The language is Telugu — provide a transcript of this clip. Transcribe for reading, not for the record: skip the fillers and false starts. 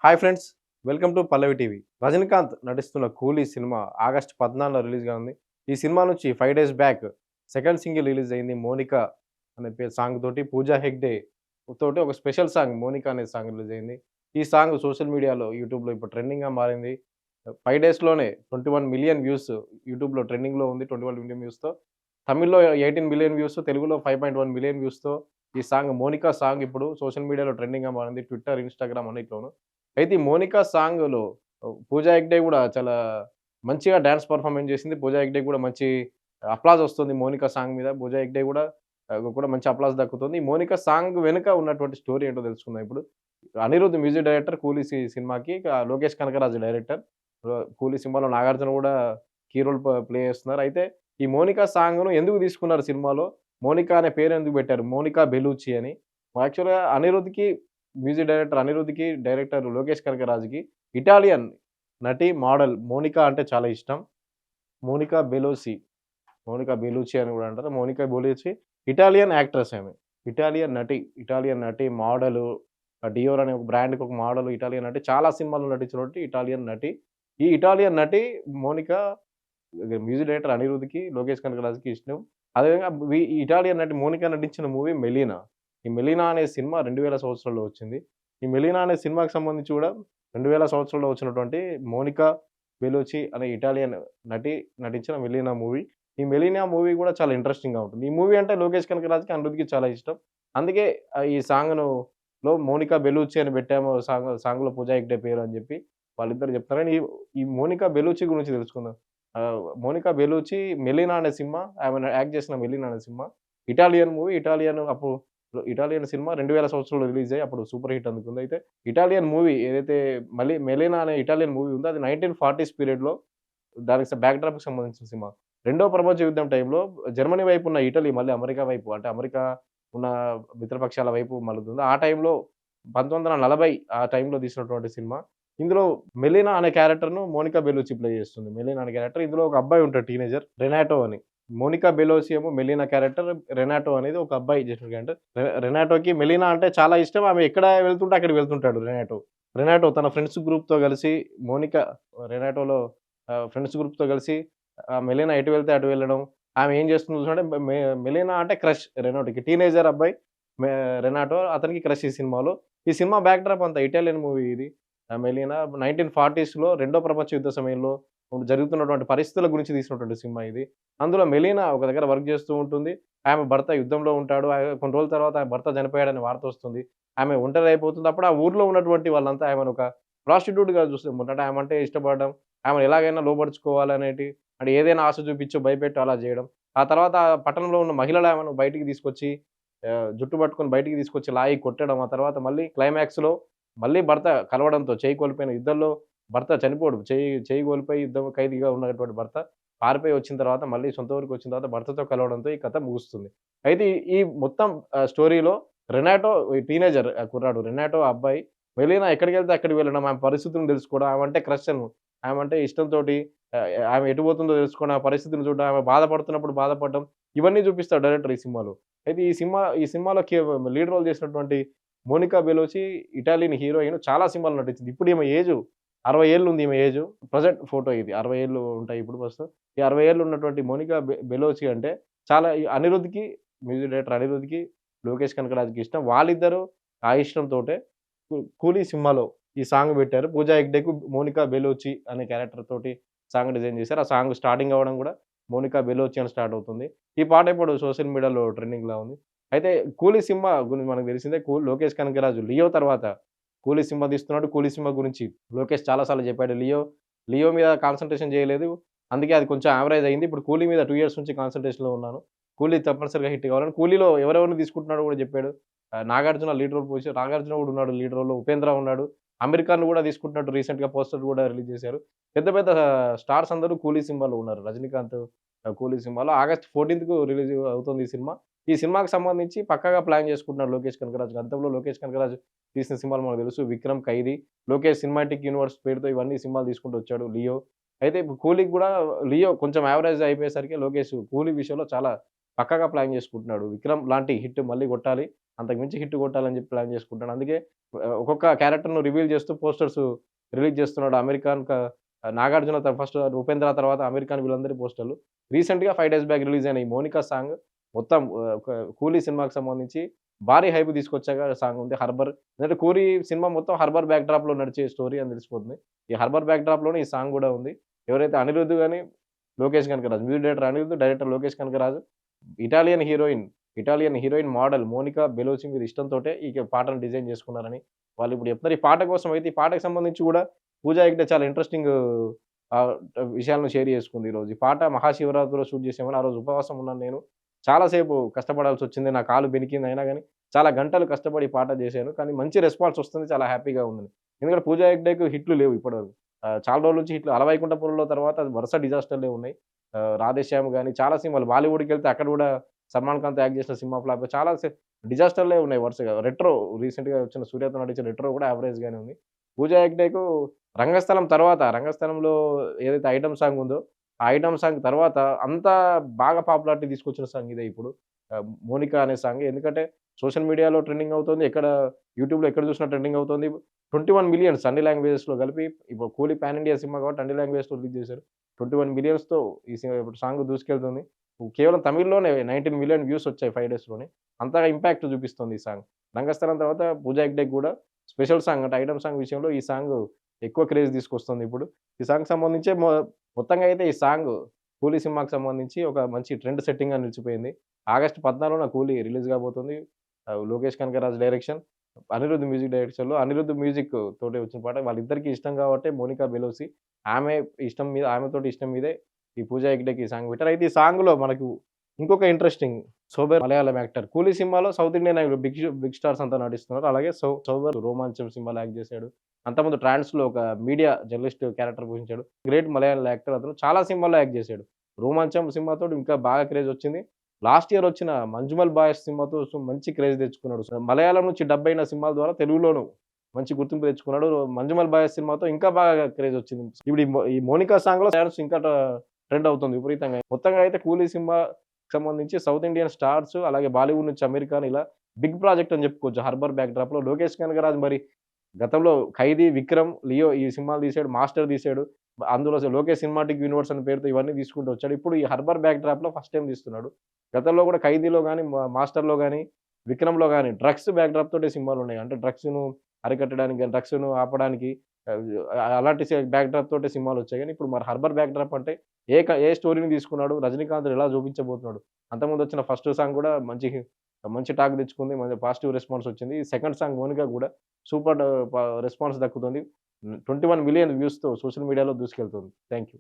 Hi friends, welcome to Pallavi TV. Rajinikanth నటిస్తున్న 'కూలీ' సినిమా ఆగస్టు 14 రిలీజ్‌గా ఉంది. ఈ సినిమా నుంచి 5 days back second single release అయింది. 'మోనికా' అనే సాంగ్ తోటి. పూజా హెగ్డే తోటి ఒక స్పెషల్ సాంగ్ 'మోనికా' అనే సాంగ్ రిలీజ్ అయింది. ఈ సాంగ్ సోషల్ మీడియాలో, యూట్యూబ్‌లో ఇప్పుడు ట్రెండింగ్‌గా మారింది. 5 డేస్‌లోనే 21 మిలియన్ వ్యూస్ యూట్యూబ్‌లో ట్రెండింగ్‌లో ఉంది. 21 మిలియన్ వ్యూస్‌తో. తమిళ్‌లో 18 మిలియన్ వ్యూస్, తెలుగులో 5.1 మిలియన్ వ్యూస్‌తో ఈ సాంగ్ 'మోనికా' సాంగ్ ఇప్పుడు సోషల్ మీడియాలో ట్రెండింగ్‌గా మారింది. ట్విట్టర్, ఇన్‌స్టాగ్రామ్ అన్నిట్లోను. అయితే ఈ 'మోనికా' సాంగ్‌లో పూజా హెగ్డే గూడా చాలా మంచిగా డాన్స్ పెర్ఫార్మన్స్ చేసింది. పూజా హెగ్డే గూడా మంచి అప్లాజ్ ఒస్తుంది 'మోనికా' సాంగ్ మీద. పూజా హెగ్డే గూడా మంచి అప్లాజ్ దక్కుతుంది. ఈ 'మోనికా' సాంగ్ వెనుక ఉన్నటువంటి స్టోరీ ఏంటో తెలుసుకుందాం ఇప్పుడు. అనిరుద్ మ్యూజిక్ డైరెక్టర్ 'కూలీ' సినిమాకి. లోకేష్ కనకరాజు డైరెక్టర్. 'కూలీ' సినిమాలో నాగార్జున గూడా కీ రోల్ ప్లే చేస్తున్నారు. అయితే ఈ 'మోనికా' సాంగ్‌ను ఎందుకు తీసుకున్నారు సినిమాలో? 'మోనికా' అనే పేరు ఎందుకు పెట్టారు? 'మోనికా బెలూచి' అని. యాక్చువల్‌గా అనిరుద్‌కి మ్యూజిక్ డైరెక్టర్ అనిరుద్‌కి, డైరెక్టర్ లోకేష్ కనకరాజుకి ఇటాలియన్ నటి, మోడల్ 'మోనికా' అంటే చాలా ఇష్టం. మోనికా బెలోసి, మోనికా బెలూచి అని గూడా అంటారు. మోనికా బెలూచి ఇటాలియన్ యాక్ట్రెస్ ఆమె. ఇటాలియన్ నటి, మోడలు. 'డియోర్' అనే ఒక బ్రాండ్‌కి ఒక మోడల్, ఇటాలియన్ నటి. చాలా సినిమాల్లో నటించినటువంటి ఇటాలియన్ నటి. ఈ ఇటాలియన్ నటి 'మోనికా' మ్యూజిక్ డైరెక్టర్ అనిరుద్‌కి, లోకేష్ కనకరాజుకి ఇష్టం. అదేవిధంగా ఈ ఇటాలియన్ నటి 'మోనికా' నటించిన మూవీ 'మెలీనా'. ఈ 'మెలీనా' అనే సినిమా 2000 సంవత్సరంలో వచ్చింది. ఈ 'మెలీనా' అనే సినిమాకి సంబంధించి గూడా 2000 సంవత్సరంలో వచ్చినటువంటి 'మోనికా బెలూచి' అనే ఇటాలియన్ నటి నటించిన 'మెలీనా' మూవీ. ఈ 'మెలీనా' మూవీ గూడా చాలా ఇంట్రెస్టింగ్‌గా ఉంటుంది. ఈ మూవీ అంటే లోకేష్ కనకరాజుకి, అనిరుద్‌కి చాలా ఇష్టం. అందుకే ఈ సాంగ్‌ను 'మోనికా బెలూచి' అని పెట్టాము సాంగ్‌లో పూజా హెగ్డే పేరు అని జెప్పి వాళ్ళిద్దరు చెప్తారు. కానీ ఈ 'మోనికా బెలూచి' గురించి తెలుసుకుందాం. 'మోనికా బెలూచి' 'మెలీనా' అనే సినిమా, ఆమె యాక్ట్ చేసిన 'మెలీనా' అనే cinema Italian movie. Italian cinema 2000 సంవత్సరంలో రిలీజ్ అయ్యి అప్పుడు సూపర్ హిట్ అందుకుంది. అయితే ఇటాలియన్ మూవీ ఏదైతే 'మెలీనా' అనే ఇటాలియన్ మూవీ ఉందో అది 1940స్ పీరియడ్‌లో దానికి బ్యాక్ డ్రాప్‌కి సంబంధించిన సినిమా. రెండో ప్రపంచ యుద్ధం టైంలో జర్మనీ వైపు ఉన్న ఇటలీ మళ్ళీ అమెరికా వైపు, అంటే అమెరికా ఉన్న మిత్రపక్షాల వైపు మళ్ళుతుంది. ఆ టైంలో 1940 ఆ టైంలో తీసినటువంటి సినిమా. ఇందులో మెలీనా అనే క్యారెక్టర్‌ను మోనికా బెలూచి ప్లే చేస్తుంది. మెలీనా అనే క్యారెక్టర్. ఇందులో ఒక అబ్బాయి ఉంటాడు, టీనేజర్ రెనాటో అని. మోనికా బెలూచి ఏమో మెలీనా క్యారెక్టర్. రెనాటో అనేది ఒక అబ్బాయి చేసిన క్యారెక్టర్. రెనాటోకి మెలీనా అంటే చాలా ఇష్టం. ఆమె ఎక్కడ వెళ్తుంటే అక్కడికి వెళ్తుంటాడు రెనాటో. రెనాటో తన ఫ్రెండ్స్ గ్రూప్‌తో కలిసి మోనికా రెనాటోలో ఫ్రెండ్స్ గ్రూప్‌తో కలిసి మెలీనా ఎటు వెళ్తే అటు వెళ్ళడం. ఆమె ఏం చేస్తుందో చూసుకుంటే మెలీనా అంటే క్రష్ రెనాటోకి. టీనేజర్ అబ్బాయి మె రెనాటో, అతనికి క్రష్ ఈ సినిమాలో. ఈ సినిమా బ్యాక్ డ్రాప్ అంతా ఇటాలియన్ మూవీ ఇది. 'మెలీనా' 1940స్‌లో రెండో ప్రపంచ యుద్ధ సమయంలో జరుగుతున్నటువంటి పరిస్థితుల గురించి తీసినటువంటి సినిమా ఇది. అందులో మెలీనా ఒక దగ్గర వర్క్ చేస్తూ ఉంటుంది. ఆమె భర్త యుద్ధంలో ఉంటాడు. కొన్ని రోజుల తర్వాత ఆమె భర్త చనిపోయాడని వార్తొస్తుంది. ఆమె ఒంటరి అయిపోతుంది. అప్పుడు ఆ ఊర్లో ఉన్నటువంటి వాళ్ళంతా ఆమెను ఒక ప్రాస్టిట్యూట్‌గా చూస్తుంటారు. అంటే ఆమె అంటే ఇష్టపడడం, ఆమెను ఎలాగైనా లోబరుచుకోవాలనేటి, అంటే ఏదైనా ఆశ చూపించో, భయపెట్టో అలా జేయడం. ఆ తర్వాత ఆ పట్టణంలో ఉన్న మహిళలు ఆమెను బయటికి తీసుకొచ్చి జుట్టు పట్టుకొని బయటికి తీసుకొచ్చి లాగి కొట్టడం. ఆ తర్వాత మళ్ళీ క్లైమాక్స్‌లో మళ్ళీ భర్త కలవడంతో, చెయ్యి కోల్పోయిన యుద్ధంలో భర్త చనిపోడు. చెయ్యి కోల్పోయి యుద్ధం ఖైదీగా ఉన్నటువంటి భర్త పారిపోయి వచ్చిన తర్వాత మళ్ళీ సొంత ఊరికొచ్చిన తర్వాత భర్తతో కలవడంతో ఈ కథ ముగుస్తుంది. అయితే ఈ మొత్తం స్టోరీలో రెనాటో ఈ టీనేజర్ కుర్రాడు రెనాటో అబ్బాయి మెలీనా ఎక్కడికెళ్తే అక్కడికి వెళ్ళడం, ఆమె పరిస్థితులను తెలుసుకోవడం, ఆమంటే క్రష్ ఆమంటే ఇష్టంతోటి ఆమె ఎటు పోతుందో తెలుసుకోవడం, ఆ పరిస్థితిని చూడడం, ఆమె బాధపడుతున్నప్పుడు బాధపడడం, ఇవన్నీ చూపిస్తాడు డైరెక్టర్ ఈ సినిమాలో. అయితే ఈ సినిమాలో లీడ్ రోల్ చేసినటువంటి మోనికా బెలూచి ఇటాలియన్ హీరోయిన్, చాలా సినిమాల్లో నటించింది. ఇప్పుడు ఈమె ఏజు 60 ఏళ్ళు ఉంది ఈమె ఏజు. ప్రెజెంట్ ఫోటో ఇది. 60 ఏళ్ళు ఉంటాయి ఇప్పుడు ప్రస్తుతం. ఈ 60 ఏళ్ళు ఉన్నటువంటి మోనికా బెలూచి అంటే చాలా ఈ అనిరుద్‌కి, మ్యూజిక్ డైరెక్టర్ అనిరుద్‌కి, లోకేష్ కనకరాజుకి ఇష్టం. వాళ్ళిద్దరూ ఆ ఇష్టంతోటే 'కూలీ' సినిమాలో ఈ సాంగ్ పెట్టారు. పూజా హెగ్డేకు మోనికా బెలూచి అనే క్యారెక్టర్ తోటి సాంగ్ డిజైన్ చేశారు. ఆ సాంగ్ స్టార్టింగ్ అవ్వడం గూడా మోనికా బెలూచి అని స్టార్ట్ అవుతుంది. ఈ పాట ఇప్పుడు సోషల్ మీడియాలో ట్రెండింగ్‌లో ఉంది. అయితే 'కూలీ' సినిమా గురించి మనకు తెలిసిందే. లోకేష్ కనకరాజు 'లియో' తర్వాత 'కూలీ' సినిమా తీస్తున్నాడు. 'కూలీ' సినిమా గురించి లోకేష్ చాలా సార్లు చెప్పాడు. 'లియో' మీద కాన్సంట్రేషన్ చేయలేదు. అందుకే అది కొంచెం యావరేజ్ అయింది. ఇప్పుడు 'కూలీ' మీద 2 ఇయర్స్ నుంచి కాన్సంట్రేషన్‌లో ఉన్నాను. 'కూలీ' తప్పనిసరిగా హిట్ కావాలని 'కూలీలో' ఎవరెవరిని తీసుకుంటున్నాడో గూడా చెప్పాడు. నాగార్జున లీడ్ రోల్ పోషి నాగార్జున గూడా ఉన్నాడు లీడ్ రోల్‌లో. 'ఉపేంద్ర' ఉన్నాడు. అమీర్ ఖాన్ గూడా తీసుకుంటున్నట్టు రీసెంట్‌గా పోస్టర్ గూడా రిలీజ్ చేశారు. పెద్ద పెద్ద స్టార్స్ అందరూ 'కూలీ' సినిమాలో ఉన్నారు. రజనీకాంత్ 'కూలీ' సినిమాలో ఆగస్ట్ 14కు రిలీజ్ అవుతుంది ఈ సినిమా. ఈ సినిమాకి సంబంధించి పక్కాగా ప్లాన్ చేసుకుంటున్నాడు లోకేష్ కనకరాజు. గతంలో లోకేష్ కనకరాజు తీసిన సినిమాలు మనకు తెలుసు. 'విక్రమ్', 'ఖైదీ', లోకేష్ సినిమాటిక్ యూనివర్స్ పేరుతో ఇవన్నీ సినిమాలు తీసుకుంటూ వచ్చాడు. 'లియో'. అయితే ఇప్పుడు 'కూలీకి' గూడా 'లియో' కొంచెం యావరేజ్ అయిపోయేసరికి లోకేష్ 'కూలీ' విషయంలో చాలా పక్కాగా ప్లాన్ చేసుకుంటున్నాడు. 'విక్రమ్' లాంటి హిట్ మళ్ళీ కొట్టాలి. అంతకు మించి హిట్ కొట్టాలని చెప్పి ప్లాన్ చేసుకుంటాడు. అందుకే ఒక్కొక్క క్యారెక్టర్‌ను రివీల్ చేస్తూ పోస్టర్స్ రిలీజ్ చేస్తున్నాడు. 'నాగార్జున' ఫస్ట్ 'ఉపేంద్ర' తర్వాత 'అమీర్ ఖాన్' వీళ్ళందరి పోస్టర్‌లు. రీసెంట్‌గా 5 డేస్ బ్యాక్ రిలీజ్ అయిన ఈ 'మోనికా' సాంగ్ మొత్తం ఒక 'కూలీ' సినిమాకి సంబంధించి భారీ హైప్ తీసుకొచ్చాక సాంగ్ ఉంది. ఎందుకంటే 'కూలీ' సినిమా మొత్తం హార్బర్ బ్యాక్ డ్రాప్‌లో నడిచే స్టోరీ అని తెలిసిపోతుంది. ఈ హార్బర్ బ్యాక్ డ్రాప్‌లోనే ఈ సాంగ్ గూడా ఉంది. ఎవరైతే అనిరుద్ గాని, Lokesh Kanagaraj music director Anirudh, director Lokesh Kanagaraj Italian heroine model 'Monica Bellucci' మీద ఇష్టంతోటే ఈ పాటను డిజైన్ చేసుకున్నారని వాళ్ళిప్పుడు చెప్తున్నారు. ఈ పాట కోసం అయితే ఈ పాటకు సంబంధించి గూడా పూజా హెగ్డే చాలా ఇంట్రెస్టింగ్ ఆహ్, విషయాలను షేర్ చేసుకుంది ఈరోజు. ఈ పాట మహాశివరాత్రిలో షూట్ చేసామని, ఆ రోజు ఉపవాసం ఉన్నాను నేను. చాలా సేపు కష్టపడాల్సొచ్చింది. నా కాలు బెనికింది. అయినా గాని చాలా గంటలు కష్టపడి ఈ పాట చేశాను. కానీ మంచి రెస్పాన్స్ వస్తుంది. చాలా హ్యాపీగా ఉందని. ఎందుకంటే పూజా హెగ్డేకి హిట్‌లు లేవు ఇప్పటివరకు. చాలా రోజుల నుంచి హిట్‌లు 'అలవైకుంఠపురంలో' తర్వాత వరుస డిజాస్టర్‌లే ఉన్నాయి. 'రాధేశ్యామ్' గాని చాలా సినిమాలు బాలీవుడ్‌కెళ్తే అక్కడ గూడా సల్మాన్ ఖాన్‌తో యాక్ట్ చేసిన సినిమా ఫ్లాప్. చాలా డిజాస్టర్‌లే ఉన్నాయి వరుసగా. రీసెంట్‌గా వచ్చిన 'సూర్యతో' నటించిన 'రెట్రో' కూడా యావరేజ్‌గానే ఉంది. పూజా హెగ్డేకు 'రంగస్థలంలో' ఏదైతే ఐటెమ్ సాంగ్ ఉందో, ఆ ఐటెమ్ సాంగ్ తర్వాత అంతా బాగా పాపులారిటీ తీసుకొచ్చిన సాంగ్ ఇదే ఇప్పుడు. 'మోనికా' అనే సాంగ్. ఎందుకంటే సోషల్ మీడియాలో ట్రెండింగ్ అవుతుంది. యూట్యూబ్‌లో ఎక్కడ చూసినా ట్రెండింగ్ అవుతుంది. 21 మిలియన్స్ అన్ని లాంగ్వేజెస్‌లో కలిపి ఇప్పుడు 'కూలీ' పాన్ ఇండియా సినిమా కాబట్టి అన్ని లాంగ్వేజెస్‌లో రిలీజ్ చేశారు. 21 మిలియన్స్‌తో ఇప్పుడు సాంగ్ దూసుకెళ్తుంది. కేవలం తమిళ్‌లోనే 19 మిలియన్ వ్యూస్ వచ్చాయి 5 డేస్‌లోనే. అంతగా ఇంపాక్ట్ చూపిస్తుంది ఈ సాంగ్. 'రంగస్థలం' తర్వాత పూజా హెగ్డేకి గూడా స్పెషల్ సాంగ్ అంటే ఐటెమ్ సాంగ్ విషయంలో ఈ సాంగ్ ఎక్కువ క్రేజ్ తీసుకొస్తుంది ఇప్పుడు. ఈ సాంగ్‌కి సంబంధించే మొత్తంగా అయితే ఈ సాంగ్ 'కూలీ' సినిమాకి సంబంధించి ఒక మంచి ట్రెండ్ సెట్టింగ్‌గా నిలిచిపోయింది. ఆగస్టు 14న 'కూలీ' రిలీజ్ కాబోతుంది. లోకేష్ కనకరాజ్ డైరెక్షన్, అనిరుద్ మ్యూజిక్ డైరెక్షన్‌లో అనిరుద్ మ్యూజిక్ తోటి వచ్చిన పాట. వాళ్ళిద్దరికీ ఇష్టం కాబట్టే 'మోనికా బెలూసి' ఆమెతోటి ఇష్టం మీదే ఈ పూజా హెగ్డేకి ఈ సాంగ్ పెట్టారు. అయితే ఈ సాంగ్‌లో మనకు ఇంకొక ఇంట్రెస్టింగ్ 'సోబెర్' మలయాళం యాక్టర్. 'కూలీ' సినిమాలో సౌత్ ఇండియన్ బిగ్ స్టార్స్ అంతా నటిస్తున్నారు. అలాగే 'సోబెర్' 'రోమాంచం' సినిమాలో యాక్ట్ చేశాడు. అంతకుముందు 'ట్రాన్స్‌లో' ఒక మీడియా జర్నలిస్ట్ క్యారెక్టర్ పోషించాడు. గ్రేట్ మలయాళం యాక్టర్ అతను. చాలా సినిమాల్లో యాక్ట్ చేశాడు. 'రోమాంచం' సినిమాతోటి ఇంకా బాగా క్రేజ్ వచ్చింది. లాస్ట్ ఇయర్ వచ్చిన 'మంజుమల్ బాయ్స్' సినిమాతో మంచి క్రేజ్ తెచ్చుకున్నాడు. మలయాళం నుంచి డబ్ అయిన సినిమాల ద్వారా తెలుగులోను మంచి గుర్తింపు తెచ్చుకున్నాడు. 'మంజుమల్ బాయ్స్' సినిమాతో ఇంకా బాగా క్రేజ్ వచ్చింది. ఇప్పుడు ఈ 'మోనికా' సాంగ్‌లో డాన్స్ ఇంకా ట్రెండ్ అవుతుంది విపరీతంగా. మొత్తంగా అయితే 'కూలీ' సినిమాకి సంబంధించి సౌత్ ఇండియన్ స్టార్స్ అలాగే బాలీవుడ్ నుంచి 'అమీర్ ఖాన్' ఇలా బిగ్ ప్రాజెక్ట్ అని చెప్పుకోవచ్చు. హార్బర్ బ్యాక్ డ్రాప్‌లో లోకేష్ కనగరాజు మరి గతంలో 'ఖైదీ', 'విక్రమ్', 'లియో' ఈ సినిమాలు తీసాడు. 'మాస్టర్' తీసాడు. అందులో లోకేష్ సినిమాటిక్ యూనివర్స్ అనే పేరుతో ఇవన్నీ తీసుకుంటూ వచ్చాడు. ఇప్పుడు ఈ హార్బర్ బ్యాక్ డ్రాప్‌లో ఫస్ట్ టైమ్ తీస్తున్నాడు. గతంలో కూడా 'ఖైదీలో' గాని, 'మాస్టర్‌లో' గాని, 'విక్రమ్‌లో' గాని డ్రగ్స్ బ్యాక్ డ్రాప్ తోటే సినిమాలున్నాయి. అంటే డ్రగ్స్‌ను అరికట్టడానికి గాని, డ్రగ్స్‌ను ఆపడానికి అలాంటి బ్యాక్ డ్రాప్ తోటే సినిమాలొచ్చాయి గానీ, ఇప్పుడు మరి హార్బర్ బ్యాక్ డ్రాప్ అంటే ఏ స్టోరీని తీసుకున్నాడు? రజనీకాంత్‌ని ఎలా చూపించబోతున్నాడు? అంతకుముందు వచ్చిన ఫస్ట్ సాంగ్ కూడా మంచి టాక్ తెచ్చుకుంది. మంచి పాజిటివ్ రెస్పాన్స్ వచ్చింది. సెకండ్ సాంగ్ 'మోనికా' కూడా సూపర్ రెస్పాన్స్ దక్కుతుంది. 21 మిలియన్ వ్యూస్‌తో సోషల్ మీడియాలో దూసుకెళ్తుంది. Thank you.